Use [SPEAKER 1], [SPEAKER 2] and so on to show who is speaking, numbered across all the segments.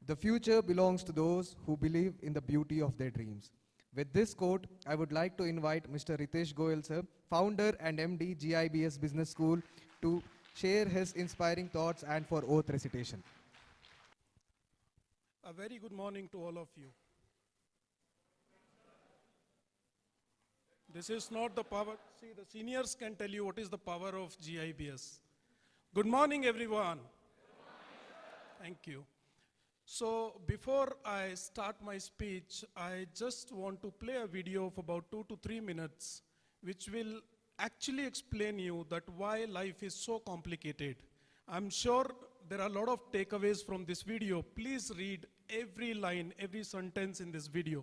[SPEAKER 1] The future belongs to those who believe in the beauty of their dreams. With this quote, I would like to invite Mr. Ritesh Goyal, sir, founder and MD, GIBS Business School, to share his inspiring thoughts and for oath recitation.
[SPEAKER 2] A very good morning to all of you. This is not the power. See, the seniors can tell you what is the power of GIBS. Good morning, everyone. Thank you. So before I start my speech, I just want to play a video of about 2 to 3 minutes, which will actually explain you that why life is so complicated. I'm sure there are a lot of takeaways from this video. Please read every line, every sentence in this video.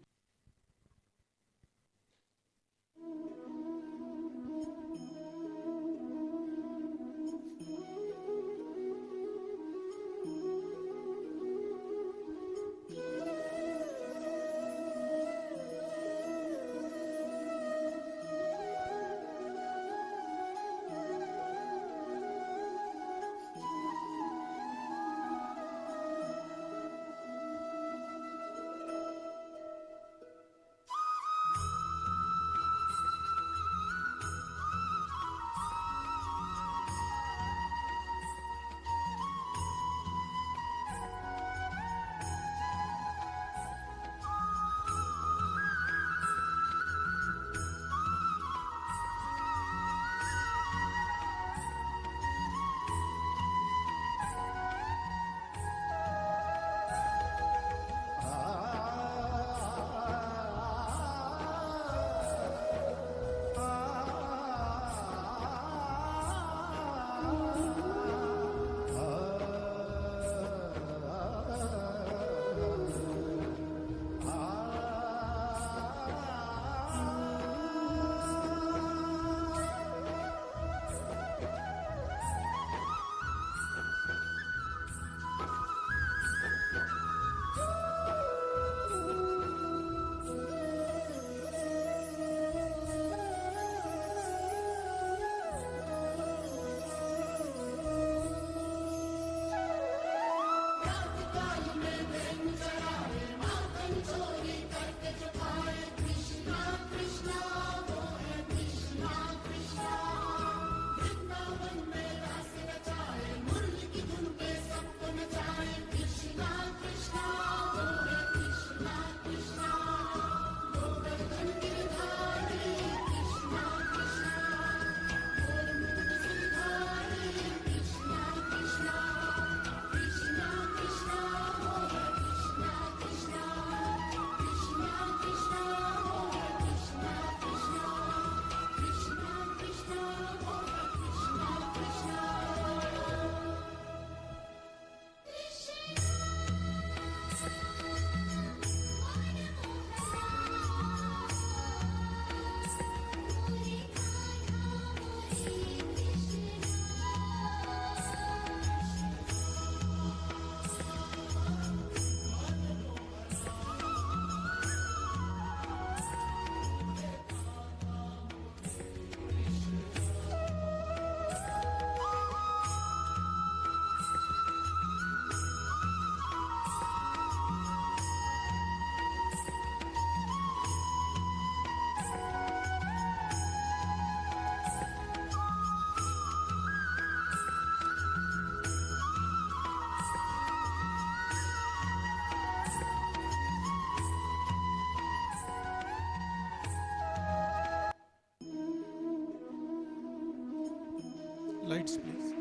[SPEAKER 2] Lights, please.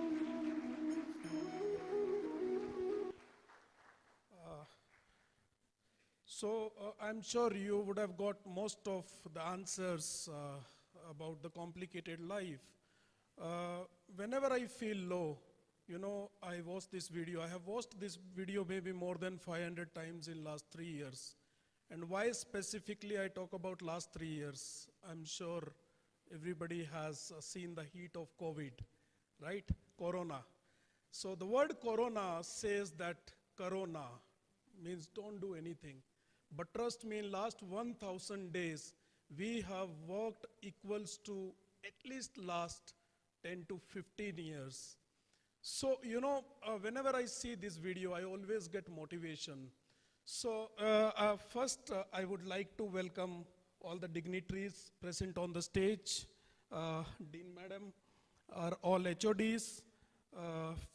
[SPEAKER 2] I'm sure you would have got most of the answers about the complicated life. Whenever I feel low, I watch this video. I have watched this video maybe more than 500 times in last 3 years. And why specifically I talk about last 3 years? I'm sure everybody has seen the heat of COVID, right? Corona. So the word corona says that corona means don't do anything. But trust me, in last 1,000 days, we have worked equals to at least last 10 to 15 years. So, whenever I see this video, I always get motivation. So, first, I would like to welcome all the dignitaries present on the stage. Dean Madam, our all HODs,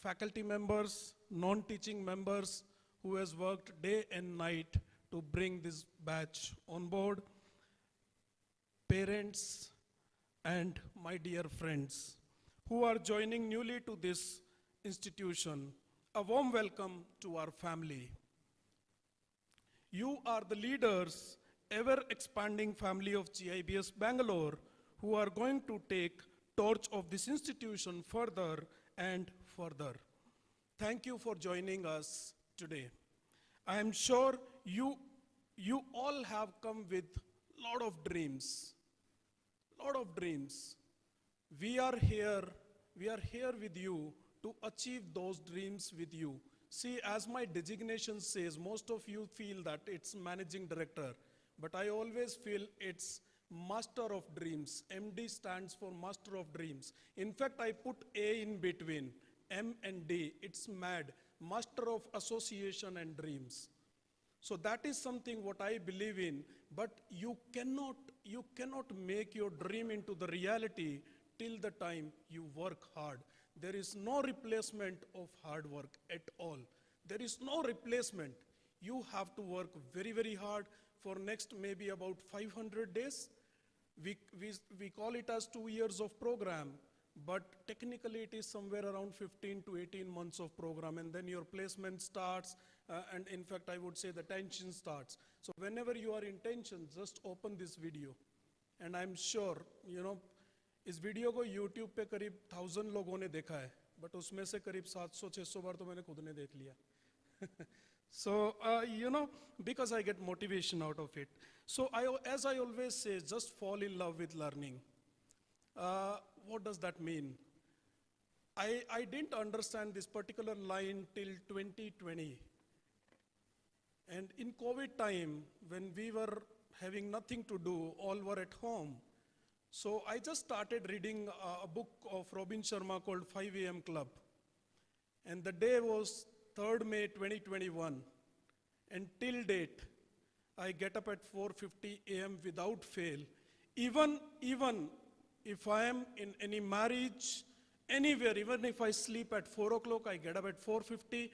[SPEAKER 2] faculty members, non-teaching members who has worked day and night to bring this batch on board, parents, and my dear friends who are joining newly to this institution. A warm welcome to our family. You are the leaders, ever expanding family of GIBS Bangalore, who are going to take torch of this institution further and further. Thank you for joining us today. I am sure you all have come with lot of dreams. We are here with you to achieve those dreams with you. See, as my designation says, most of you feel that it's managing director, but I always feel it's master of dreams. MD stands for master of dreams. In fact, I put A in between, M and D. It's MAD, master of association and dreams. So that is something what I believe in, but you cannot make your dream into the reality till the time you work hard. There is no replacement of hard work at all. There is no replacement. You have to work very, very hard for next maybe about 500 days. We call it as 2 years of program, but technically it is somewhere around 15 to 18 months of program, and then your placement starts, and in fact I would say the tension starts. So whenever you are in tension, just open this video, and I'm sure, इस video को YouTube पे करीब 1000 लोगों ने देखा है, but उसमें से करीब 700-600 बार तो मैंने खुद ने देख लिया. So, because I get motivation out of it. So, as I always say, just fall in love with learning. What does that mean? I didn't understand this particular line till 2020. And in COVID time, when we were having nothing to do, all were at home. So I just started reading a book of Robin Sharma called 5 a.m. Club. And the day was 3rd May 2021. And till date, I get up at 4:50 a.m. without fail. Even if I am in any marriage, anywhere, even if I sleep at 4 o'clock, I get up at 4:50.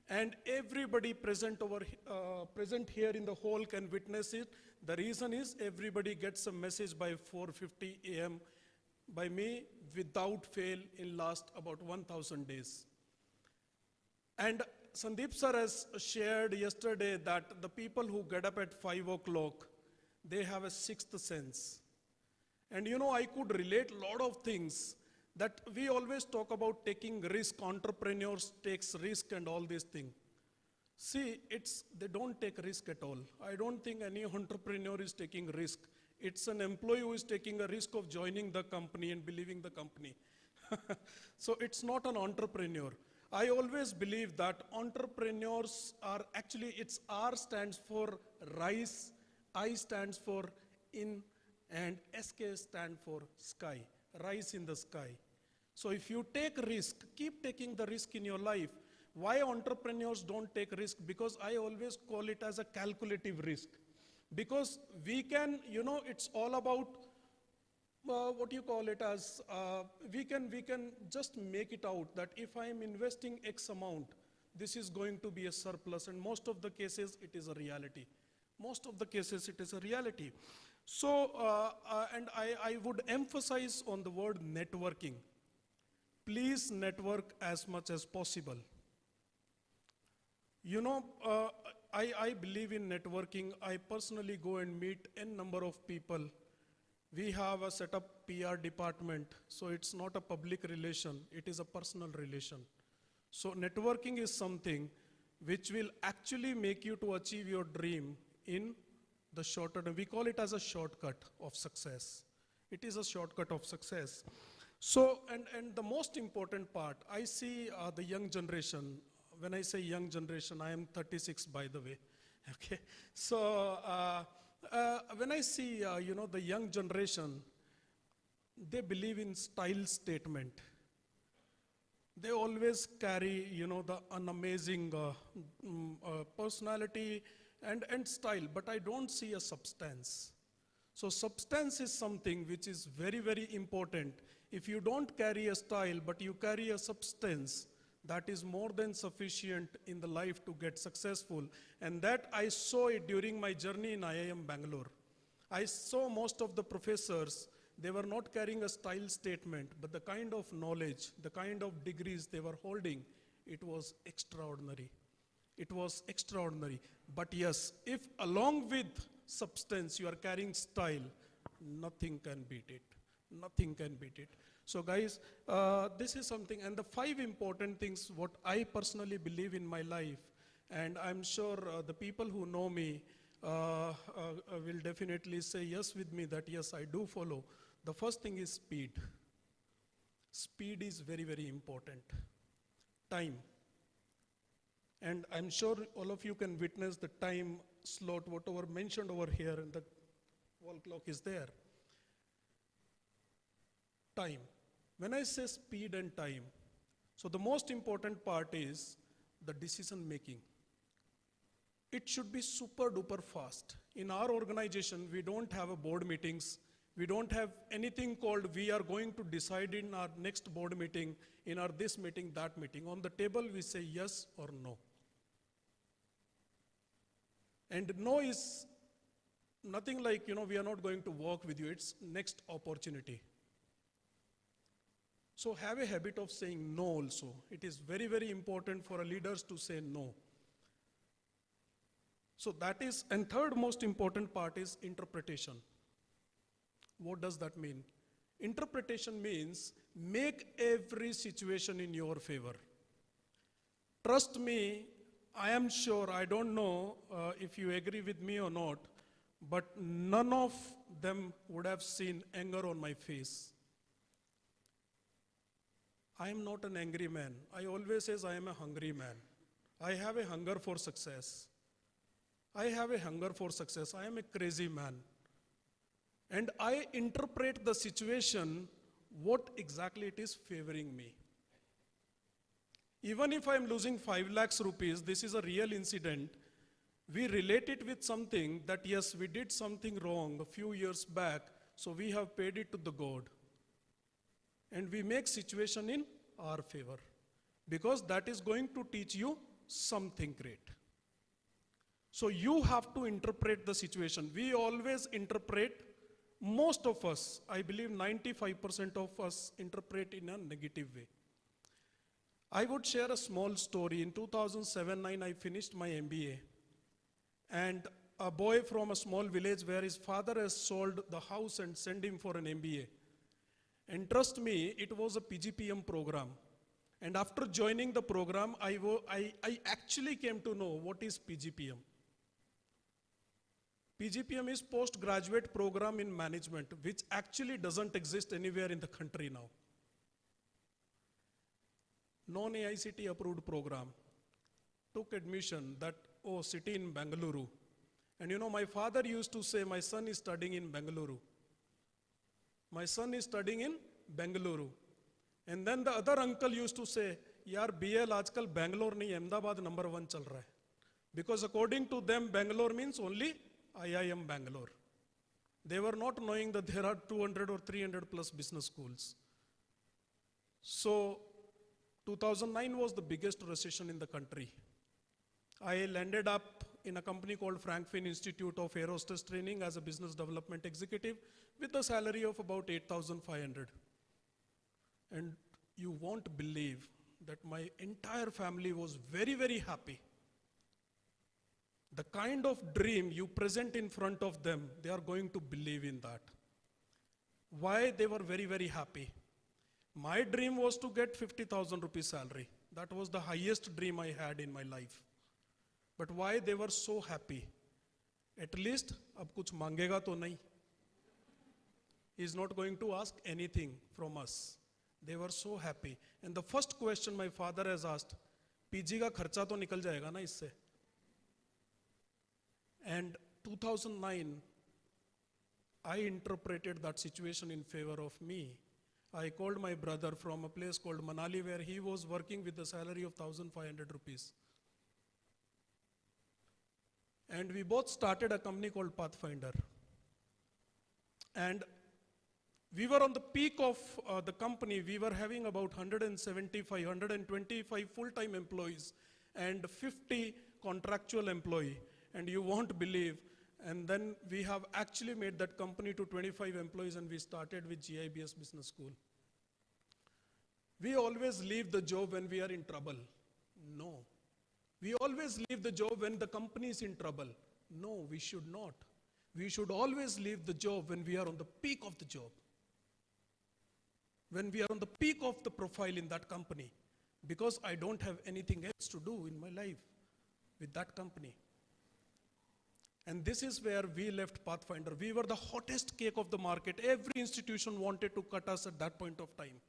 [SPEAKER 2] And everybody present here in the hall can witness it. The reason is everybody gets a message by 4:50 a.m. by me without fail in last about 1000 days. And Sandeep sir has shared yesterday that the people who get up at 5 o'clock, they have a sixth sense. And I could relate a lot of things that we always talk about taking risk, entrepreneurs takes risk and all these things. See, they don't take risk at all. I don't think any entrepreneur is taking risk. It's an employee who is taking a risk of joining the company and believing the company. So it's not an entrepreneur. I always believe that entrepreneurs are actually, it's R stands for rise, I stands for in, and SK stands for sky, rise in the sky. So if you take risk, keep taking the risk in your life. Why entrepreneurs don't take risk? Because I always call it as a calculative risk. Because we can, it's all about what you call it as, we can just make it out that if I am investing X amount, this is going to be a surplus, and most of the cases it is a reality. Most of the cases it is a reality. So, and I would emphasize on the word networking. Please network as much as possible. I believe in networking. I personally go and meet n number of people. We have a set up PR department, so it's not a public relation, it is a personal relation. So networking is something which will actually make you to achieve your dream in the shorter term. We call it as a shortcut of success. It is a shortcut of success. So, and the most important part, I see the young generation. When I say young generation, I am 36 by the way, okay? So, when I see, the young generation, they believe in style statement. They always carry, an amazing personality and style, but I don't see a substance. So substance is something which is very, very important. If you don't carry a style, but you carry a substance, that is more than sufficient in the life to get successful. And that I saw it during my journey in IIM Bangalore. I saw most of the professors, they were not carrying a style statement, but the kind of knowledge, the kind of degrees they were holding, it was extraordinary. It was extraordinary. But yes, if along with substance you are carrying style, nothing can beat it. Nothing can beat it. So guys, this is something, and the 5 important things what I personally believe in my life, and I'm sure the people who know me will definitely say yes with me that yes, I do follow. The first thing is speed. Speed is very, very important. Time. And I'm sure all of you can witness the time slot, whatever mentioned over here, and the wall clock is there. Time. When I say speed and time, so the most important part is the decision making. It should be super duper fast. In our organization, we don't have a board meetings. We don't have anything called we are going to decide in our next board meeting, in our this meeting, that meeting. On the table, we say yes or no. And no is nothing like, we are not going to work with you. It's next opportunity. So have a habit of saying no also. It is very, very important for our leaders to say no. So that is, and third most important part is interpretation. What does that mean? Interpretation means make every situation in your favor. Trust me, I am sure, I don't know if you agree with me or not, but none of them would have seen anger on my face. I am not an angry man. I always say I am a hungry man. I have a hunger for success. I have a hunger for success. I am a crazy man. And I interpret the situation, what exactly it is favoring me. Even if I am losing 5 lakhs rupees, this is a real incident. We relate it with something that yes, we did something wrong a few years back, so we have paid it to the God. And we make situation in our favor, because that is going to teach you something great. So you have to interpret the situation. We always interpret, most of us, I believe 95% of us interpret in a negative way. I would share a small story. In 2007-09, I finished my MBA. And a boy from a small village where his father has sold the house and sent him for an MBA. And trust me, it was a PGPM program. And after joining the program, I actually came to know what is PGPM. PGPM is postgraduate program in management, which actually doesn't exist anywhere in the country now. Non-AICT approved program. Took admission that, city in Bengaluru. And my father used to say, my son is studying in Bengaluru. My son is studying in Bengaluru. And then the other uncle used to say, yaar BL aajkal Bangalore nahi, Ahmedabad number 1 chal raha hai. Because according to them, Bangalore means only IIM Bangalore. They were not knowing that there are 200 or 300 plus business schools. So 2009 was the biggest recession in the country. I landed up in a company called Frankfurt Institute of Air Hostess Training as a business development executive with a salary of about 8,500. And you won't believe that my entire family was very, very happy. The kind of dream you present in front of them, they are going to believe in that. Why they were very, very happy? My dream was to get 50,000 rupees salary. That was the highest dream I had in my life. But why they were so happy? At least, ab kuch mangega to nahi. He is not going to ask anything from us. They were so happy. And the first question my father has asked, PG ka kharcha to nikal jayega na isse? And 2009, I interpreted that situation in favor of me. I called my brother from a place called Manali where he was working with the salary of 1,500 rupees. And we both started a company called Pathfinder. And we were on the peak of the company. We were having about 175, 125 full-time employees and 50 contractual employees. And you won't believe. And then we have actually made that company to 25 employees, and we started with GIBS Business School. We always leave the job when we are in trouble. No. We always leave the job when the company is in trouble. No, we should not. We should always leave the job when we are on the peak of the job. When we are on the peak of the profile in that company. Because I don't have anything else to do in my life with that company. And this is where we left Pathfinder. We were the hottest cake of the market. Every institution wanted to cut us at that point of time.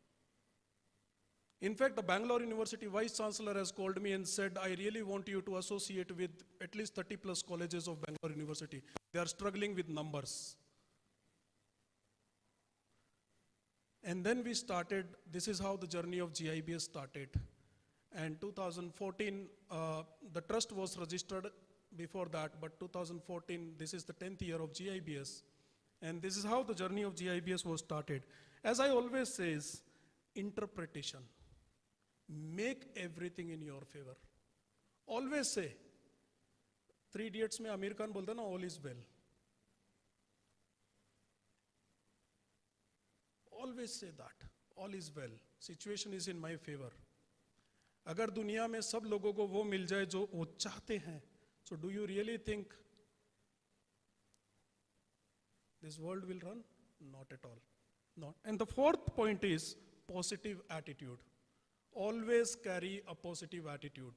[SPEAKER 2] In fact, the Bangalore University Vice Chancellor has called me and said, I really want you to associate with at least 30 plus colleges of Bangalore University. They are struggling with numbers. And then we started, this is how the journey of GIBS started. And 2014, the trust was registered before that, but 2014, this is the 10th year of GIBS. And this is how the journey of GIBS was started. As I always say, interpretation. Make everything in your favor. Always say, 3 Idiots में आमिर खान बोलता ना, all is well. Always say that, all is well. Situation is in my favor. अगर दुनिया में सब लोगों को वो मिल जाए जो वो चाहते हैं, so do you really think this world will run? Not at all. Not. And the fourth point is positive attitude. Always carry a positive attitude.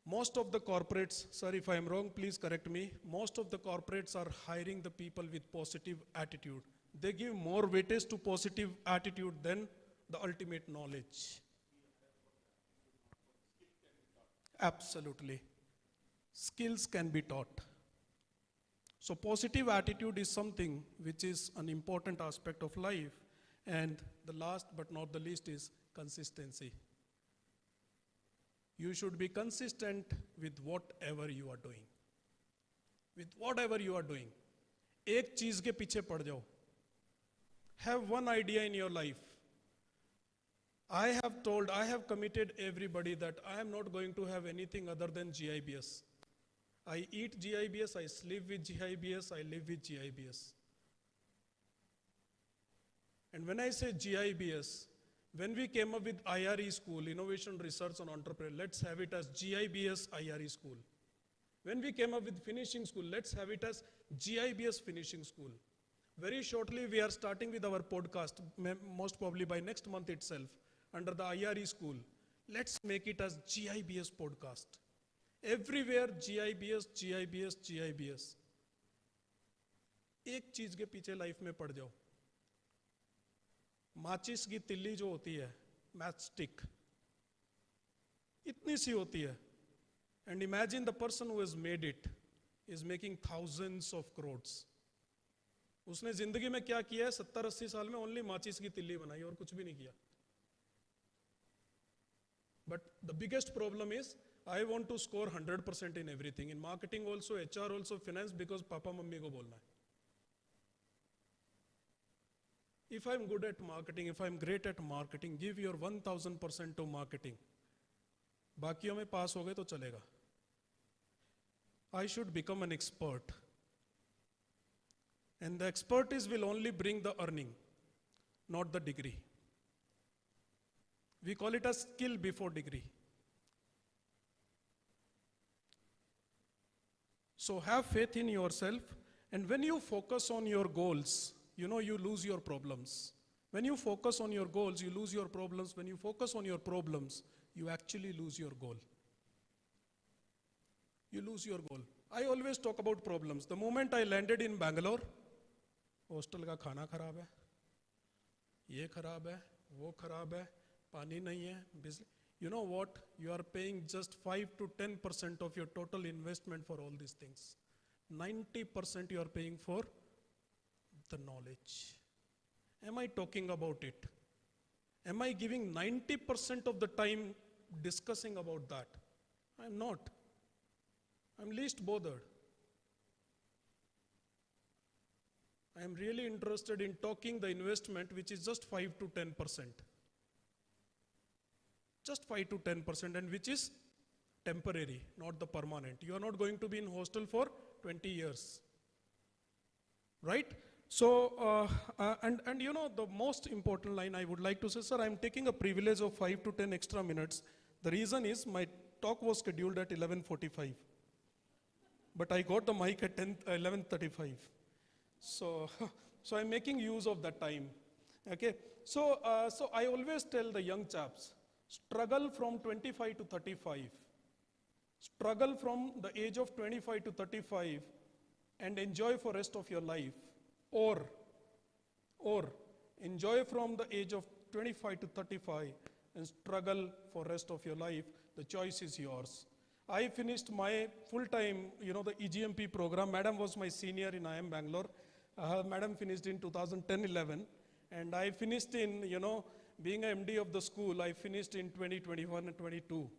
[SPEAKER 2] Most of the corporates, sir, if I am wrong, please correct me. Most of the corporates are hiring the people with positive attitude. They give more weightage to positive attitude than the ultimate knowledge. Absolutely. Skills can be taught. So positive attitude is something which is an important aspect of life. And the last but not the least is consistency. You should be consistent with whatever you are doing. With whatever you are doing. एक चीज के पीछे पड़ जाओ. Have one idea in your life. I have committed everybody that I am not going to have anything other than GIBS. I eat GIBS, I sleep with GIBS, I live with GIBS. And when I say GIBS, when we came up with IRE School, Innovation Research and Entrepreneur, let's have it as GIBS IRE School. When we came up with Finishing School, let's have it as GIBS Finishing School. Very shortly, we are starting with our podcast, most probably by next month itself, under the IRE School. Let's make it as GIBS podcast. Everywhere GIBS, GIBS, GIBS. एक चीज के पीछे life में पड़ जाओ. माचिस की तिल्ली जो होती है, मैच स्टिक, इतनी सी होती है. And imagine the person who has made it is making thousands of crores. उसने जिंदगी में क्या किया है? 70-80 साल में ओनली माचिस की तिल्ली बनाई और कुछ भी नहीं किया. But the biggest problem is, I want to score 100% in everything. In marketing also, HR also, finance, because papa mummy को बोलना है. If I'm good at marketing, if I'm great at marketing, give your 1000% to marketing. बाकियों में पास हो गए तो चलेगा. I should become an expert. And the expertise will only bring the earning, not the degree. We call it a skill before degree. So have faith in yourself, and when you focus on your goals, you lose your problems. When you focus on your goals, you lose your problems. When you focus on your problems, you actually lose your goal. You lose your goal. I always talk about problems. The moment I landed in Bangalore, hostel का खाना खराब है, ये खराब है, वो खराब है, पानी नहीं है, बिजली. You know what? You are paying just 5 to 10% of your total investment for all these things. 90% you are paying for the knowledge. Am I talking about it? Am I giving 90% of the time discussing about that? I'm not. I'm least bothered. I'm really interested in talking the investment which is just 5 to 10%. Just 5 to 10%, and which is temporary, not the permanent. You are not going to be in hostel for 20 years. Right? So, and you know, the most important line I would like to say, sir, I'm taking a privilege of 5 to 10 extra minutes. The reason is my talk was scheduled at 11:45. But I got the mic at 11:35. So, so I'm making use of that time. Okay. So, so I always tell the young chaps, struggle from 25 to 35. Struggle from the age of 25 to 35 and enjoy for rest of your life. Or enjoy from the age of 25 to 35 and struggle for rest of your life. The choice is yours. I finished my full-time, you know, the EGMP program. Madam was my senior in IIM Bangalore. Madam finished in 2010-11, and I finished in, you know, being a MD of the school, I finished in 2021 and 22.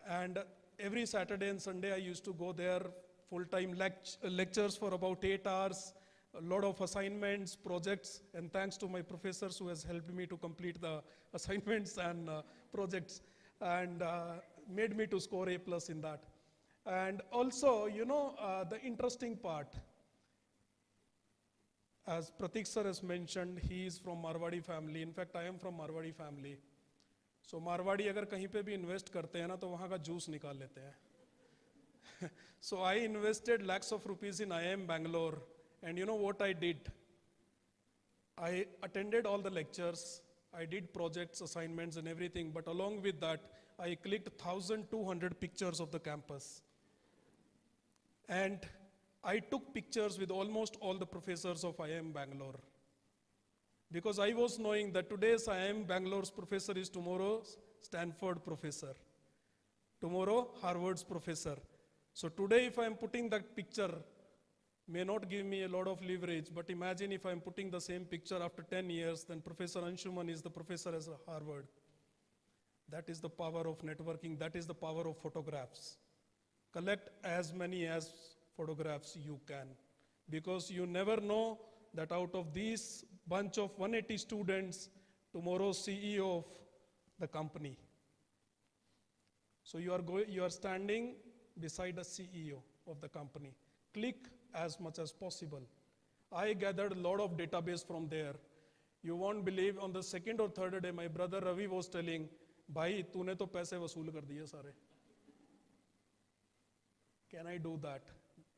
[SPEAKER 2] And every Saturday and Sunday, I used to go there, full-time lectures for about 8 hours, a lot of assignments, projects, and thanks to my professors who has helped me to complete the assignments and projects, and made me to score A+ in that. And also, you know, the interesting part, as Pratik sir has mentioned, he is from Marwadi family. In fact, I am from Marwadi family. So Marwadi अगर कहीं पे भी invest करते हैं ना तो वहाँ का juice निकाल लेते हैं. So I invested lakhs of rupees in IIM Bangalore, and you know what I did? I attended all the lectures, I did projects, assignments and everything, but along with that, I clicked 1,200 pictures of the campus. And I took pictures with almost all the professors of IIM Bangalore. Because I was knowing that today's IIM Bangalore's professor is tomorrow's Stanford professor. Tomorrow, Harvard's professor. So today if I'm putting that picture, may not give me a lot of leverage, but imagine if I'm putting the same picture after 10 years, then Professor Anshuman is the professor at Harvard. That is the power of networking, that is the power of photographs. Collect as many as photographs you can, because you never know that out of these bunch of 180 students, tomorrow's CEO of the company. So you are standing beside a CEO of the company. Click as much as possible. I gathered a lot of database from there. You won't believe, on the second or third day, my brother Ravi was telling, "Bhai, तूने तो पैसे वसूल कर दिए सारे." Can I do that?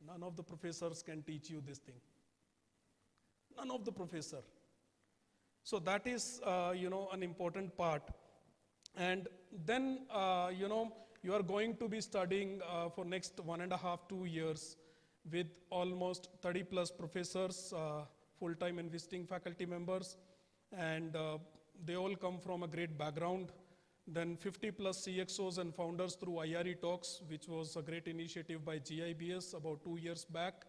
[SPEAKER 2] None of the professors can teach you this thing. None of the professor. So that is, you know, an important part. And then, you know, you are going to be studying for next 1.5 to 2 years with almost 30 plus professors, full-time and visiting faculty members, and they all come from a great background. Then 50 plus CXOs and founders through IRE Talks, which was a great initiative by GIBS about 2 years back.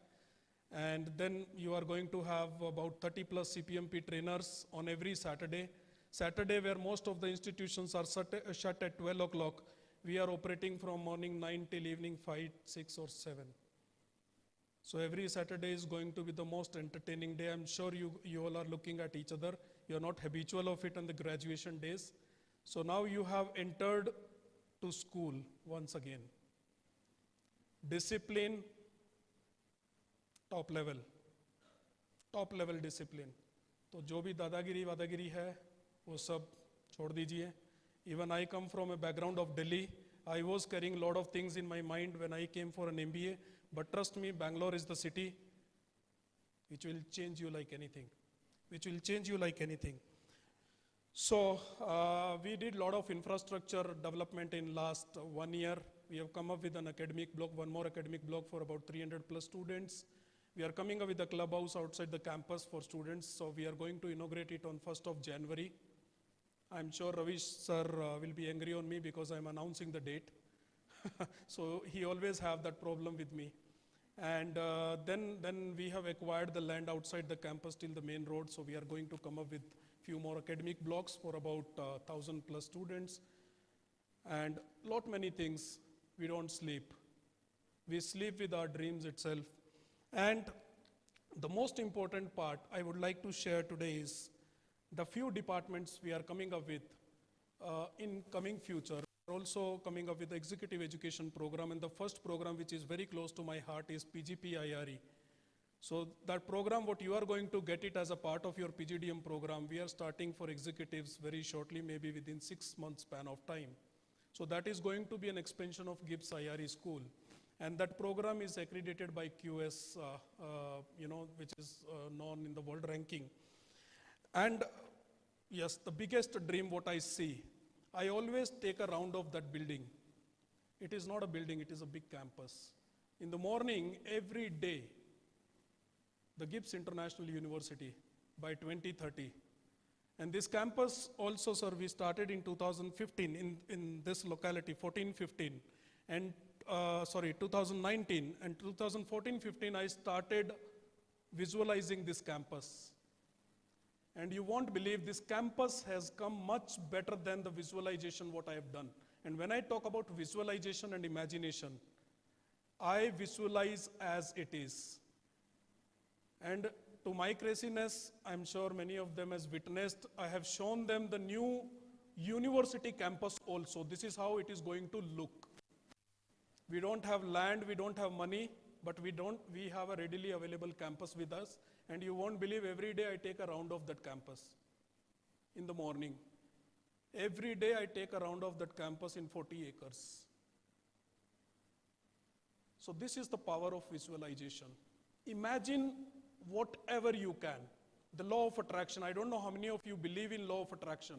[SPEAKER 2] And then you are going to have about 30 plus CPMP trainers on every Saturday. Saturday, where most of the institutions are shut at 12 o'clock, we are operating from morning 9 till evening 5, 6 or 7. So every Saturday is going to be the most entertaining day. I'm sure you all are looking at each other. You're not habitual of it on the graduation days. So now you have entered to school once again. Discipline, top level discipline. तो जो भी दादागिरी वादागिरी है वो सब छोड़ दीजिए. Even I come from a background of Delhi. I was carrying a lot of things in my mind when I came for an MBA. But trust me, Bangalore is the city which will change you like anything. Which will change you like anything. So we did a lot of infrastructure development in last 1 year. We have come up with an academic block, one more academic block for about 300 plus students. We are coming up with a clubhouse outside the campus for students. So we are going to inaugurate it on 1st of January. I'm sure Ravi sir will be angry on me because I'm announcing the date. So he always have that problem with me. And then we have acquired the land outside the campus till the main road. So we are going to come up with few more academic blocks for about 1,000 plus students. And lot many things. We don't sleep. We sleep with our dreams itself. And the most important part I would like to share today is the few departments we are coming up with in coming future. We're also coming up with the executive education program, and the first program which is very close to my heart is PGPIRE. So that program, what you are going to get it as a part of your PGDM program, we are starting for executives very shortly, maybe within 6 months span of time. So that is going to be an expansion of GIBS IRE school. And that program is accredited by QS, which is known in the world ranking. And yes, the biggest dream what I see, I always take a round of that building. It is not a building, it is a big campus. In the morning, every day, the GIBS International University by 2030. And this campus also, sir, we started in 2015 in this locality, 14-15. And 2019 and 2014-15, I started visualizing this campus. And you won't believe this campus has come much better than the visualization what I have done. And when I talk about visualization and imagination, I visualize as it is. And to my craziness, I'm sure many of them has witnessed, I have shown them the new university campus also. This is how it is going to look. We don't have land, we don't have money, but we have a readily available campus with us. And you won't believe, every day I take a round of that campus in the morning. Every day I take a round of that campus in 40 acres. So this is the power of visualization. Imagine whatever you can. The law of attraction, I don't know how many of you believe in law of attraction.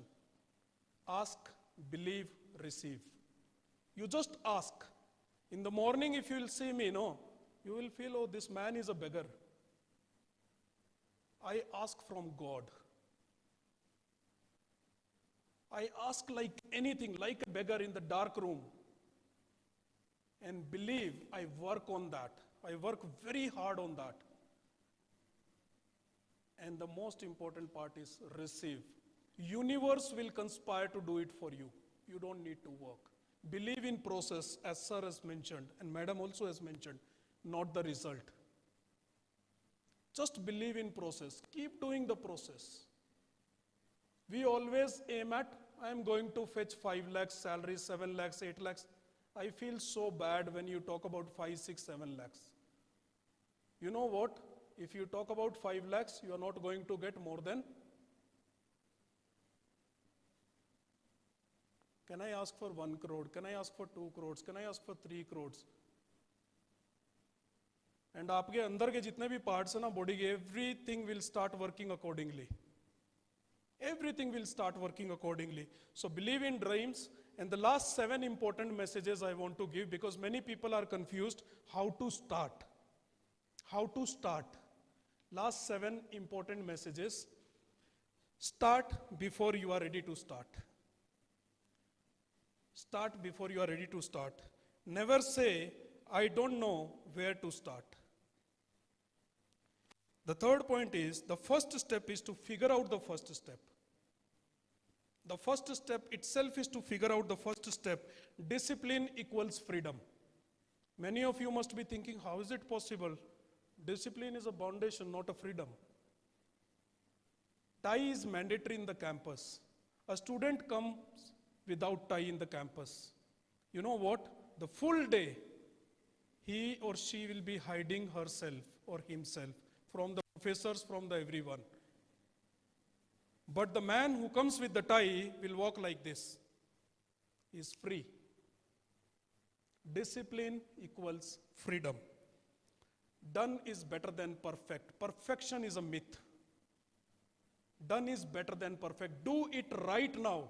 [SPEAKER 2] Ask, believe, receive. You just ask. In the morning, if you will see me, you will feel, oh, this man is a beggar. I ask from God. I ask like anything, like a beggar in the dark room. And believe, I work on that. I work very hard on that. And the most important part is receive. Universe will conspire to do it for you. You don't need to work. Believe in process, as sir has mentioned, and madam also has mentioned, not the result. Just believe in process. Keep doing the process. We always aim at, I am going to fetch 5 lakhs salary, 7 lakhs, 8 lakhs. I feel so bad when you talk about 5, 6, 7 lakhs. You know what? If you talk about 5 lakhs, you are not going to get more than. Can I ask for 1 crore? Can I ask for 2 crores? Can I ask for 3 crores? And आपके अंदर के जितने भी parts हैं ना body के, everything will start working accordingly. Everything will start working accordingly. So believe in dreams. And the last 7 important messages I want to give, because many people are confused how to start. How to start. Last 7 important messages. Start before you are ready to start. Start before you are ready to start. Never say, I don't know where to start. The third point is, the first step is to figure out the first step. The first step itself is to figure out the first step. Discipline equals freedom. Many of you must be thinking, how is it possible? Discipline is a foundation, not a freedom. Tie is mandatory in the campus. A student comes without tie in the campus. You know what? The full day, he or she will be hiding herself or himself from the professors, from the everyone. But the man who comes with the tie will walk like this. He is free. Discipline equals freedom. Done is better than perfect. Perfection is a myth. Done is better than perfect. Do it right now.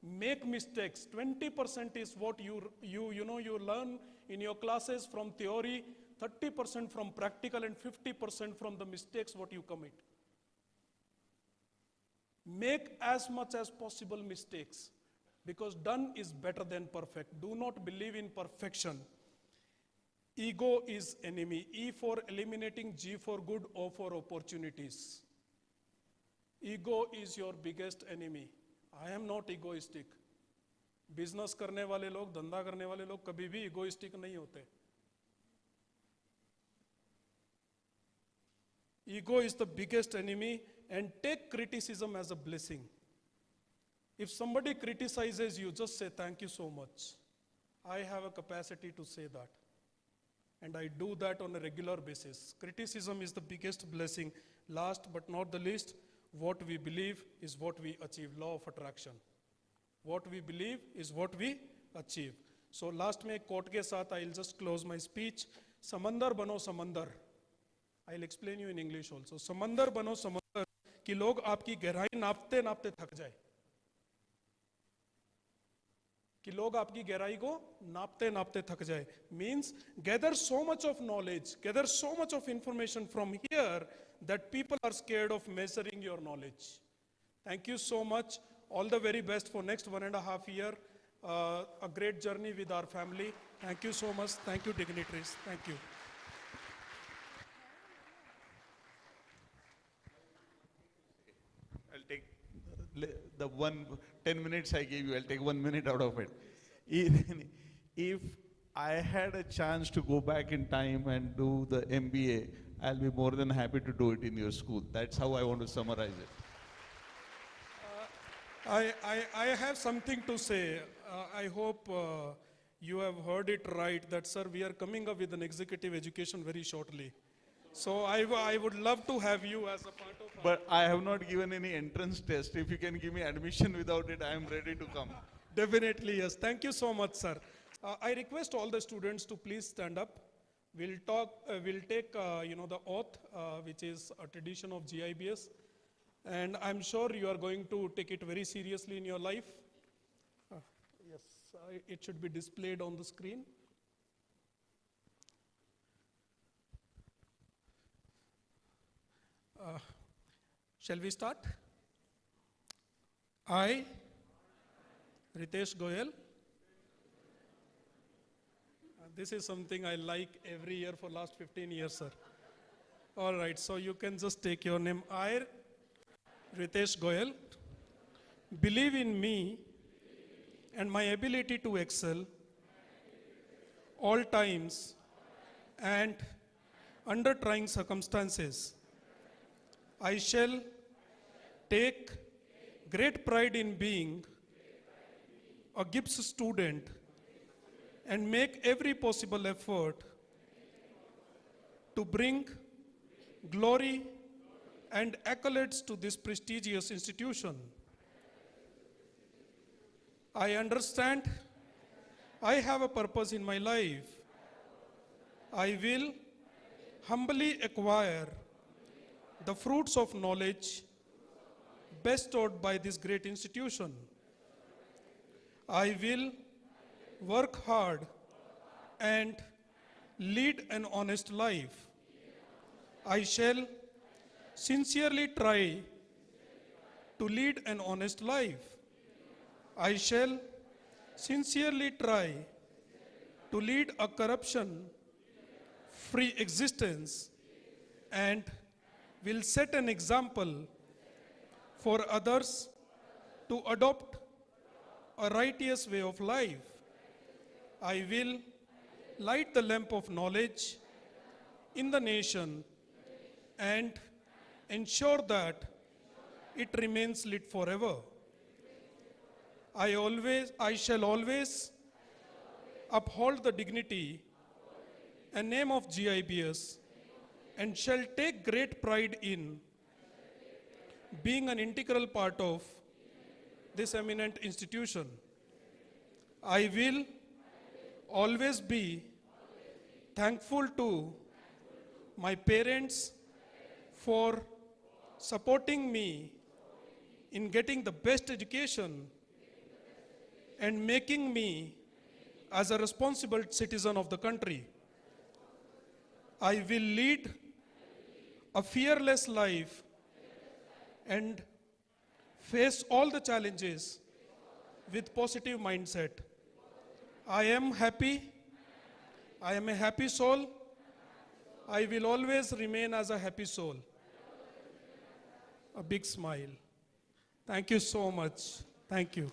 [SPEAKER 2] Make mistakes. 20% is what you learn in your classes from theory, 30% from practical, and 50% from the mistakes what you commit. Make as much as possible mistakes, because done is better than perfect. Do not believe in perfection. Ego is enemy. E for eliminating, G for good, O for opportunities. Ego is your biggest enemy. I am not egoistic. Business करने वाले लोग, धंधा करने वाले लोग कभी भी egoistic नहीं होते. Ego is the biggest enemy, and take criticism as a blessing. If somebody criticizes you, just say thank you so much. I have a capacity to say that. And I do that on a regular basis. Criticism is the biggest blessing. Last but not the least, what we believe is what we achieve. Law of attraction. What we believe is what we achieve. So last में quote के साथ I'll just close my speech. समंदर बनो समंदर. I'll explain you in English also. समंदर बनो समंदर कि लोग आपकी गहराई नापते नापते थक जाए. कि लोग आपकी गहराई को नापते नापते थक जाए. Means gather so much of knowledge, gather so much of information from here that people are scared of measuring your knowledge. Thank you so much. All the very best for next 1.5 years. A great journey with our family. Thank you so much. Thank you, dignitaries. Thank you.
[SPEAKER 3] I'll take the 10 minutes I gave you, I'll take 1 minute out of it. If I had a chance to go back in time and do the MBA, I'll be more than happy to do it in your school. That's how I want to summarize it.
[SPEAKER 2] I have something to say. I hope you have heard it right that, sir, we are coming up with an executive education very shortly. So I would love to have you as a part of.
[SPEAKER 3] But I have not given any entrance test. If you can give me admission without it, I am ready to come.
[SPEAKER 2] Definitely, yes. Thank you so much, sir. I request all the students to please stand up. We'll take, the oath, which is a tradition of GIBS. And I'm sure you are going to take it very seriously in your life. Yes, it should be displayed on the screen. Shall we start? I, Ritesh Goyal. This is something I like every year for last 15 years, sir. All right, so you can just take your name. I, Ritesh Goyal, believe in me and my ability to excel all times and under trying circumstances. I shall take great pride in being a GIBS student and make every possible effort to bring glory and accolades to this prestigious institution. I understand I have a purpose in my life. I will humbly acquire the fruits of knowledge bestowed by this great institution. I will work hard and lead an honest life. I shall sincerely try to lead an honest life. I shall sincerely try to lead a corruption-free existence and will set an example for others to adopt a righteous way of life. I will light the lamp of knowledge in the nation and ensure that it remains lit forever. I shall always uphold the dignity and name of GIBS and shall take great pride in being an integral part of this eminent institution. I will always be thankful to my parents for supporting me in getting the best education and making me as a responsible citizen of the country. I will lead a fearless life and face all the challenges with positive mindset. I am happy I am a happy soul. I will always remain as a happy soul. A big smile. Thank you so much. Thank you.